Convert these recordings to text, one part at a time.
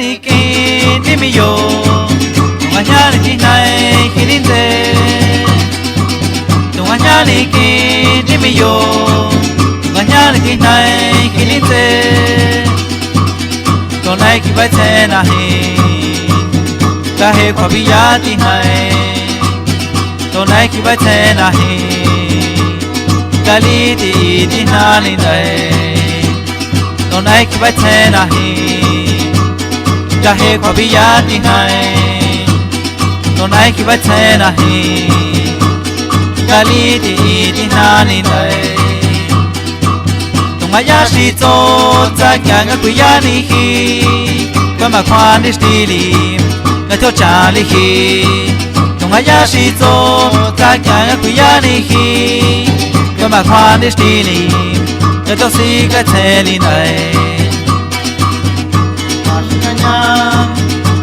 ni ki ni mi yo tung nya ni ti nai khi din te tung nya ni ki ni mi yo tung nya ni ti nai khi din te tung nai ki bai te na hi ka he kwa bi ya ti hai tung nai ki bai te na hi ka li ti ti na ni dai tung nai ki bai te na hi ka he kwa bi ya ti hai tung nai ki bai te na hi ka li ti ti na ni dai tung ai ya shi zo za kya ga ku ya ni hi kwa ma kwan ni sti li ga cho cha li hi tung ai ya shi zo za kya ga ku ya ni hi kwa ma kwan ni sti li ga cho si ga che li dai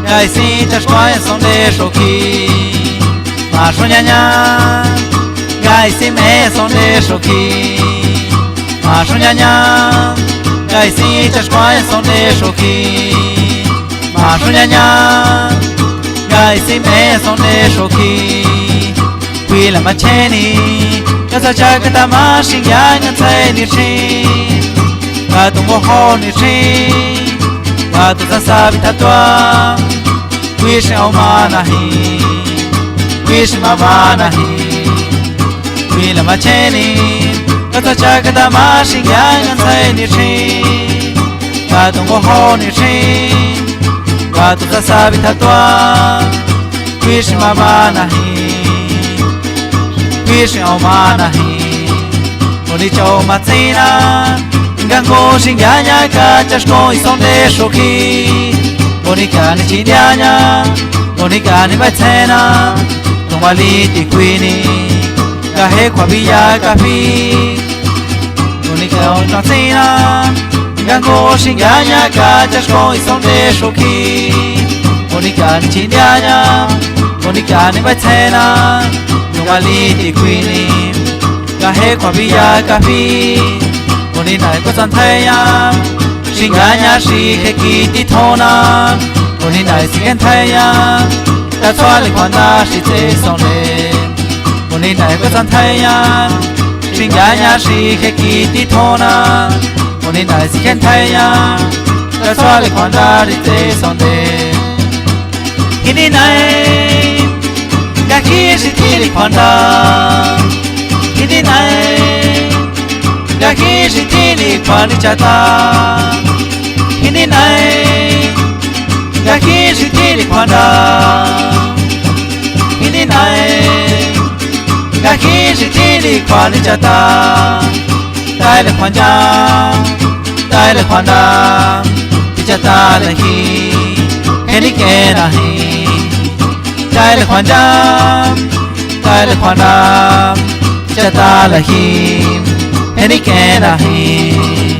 gai si ta shwai son de shoki ma shonya nya gai si me son de shoki ma shonya nya gai si ta shwai son de shoki ma shonya nya gai si me son de shoki qui la ma cheni ka sa cha ka ta ma shin ya nya tsai ni chi ka tu mo ho ni chi ka tu sa sa vi ta twa wish au mana hi wish ma mana hi wi la ma cheni ka ta cha ka ta ma shin ya ngan sai ni chi ka tu mo ho ni chi ka tu sa sa vi ta twa wish ma mana hi wish au mana hi oni chau ma tsina ngang go shin ya nya ka cha shko i son de shoki Monica ni chinyanya, Monica ni batena, Tomali ti quini, Kahe kwa biya kafi, Monica on tina, Gango shinganya kachashko isonde shoki, Monica ni chinyanya, Monica ni batena, Tomali ti quini, Kahe kwa biya kafi, Monica ko santaya. Shinganya shi hekiti thona Oni nai sigen thaya Ta tswali kwanda shi te sonde Oni nai kwazan thaya Shinganya shi hekiti thona Oni nai sigen thaya Ta tswali kwanda shi te sonde Hini nai Gaki shi tili kwanda Hini nai Gaki shi tili kwani chata Hini nai Gaki shi tili kwanda Hini nai Gaki shi tili kwani chata Dai le kwanja Dai le kwanda Chata le hi Heni ke na hi Dai le kwanja Dai le kwanda Chata le hi Heni ke na hi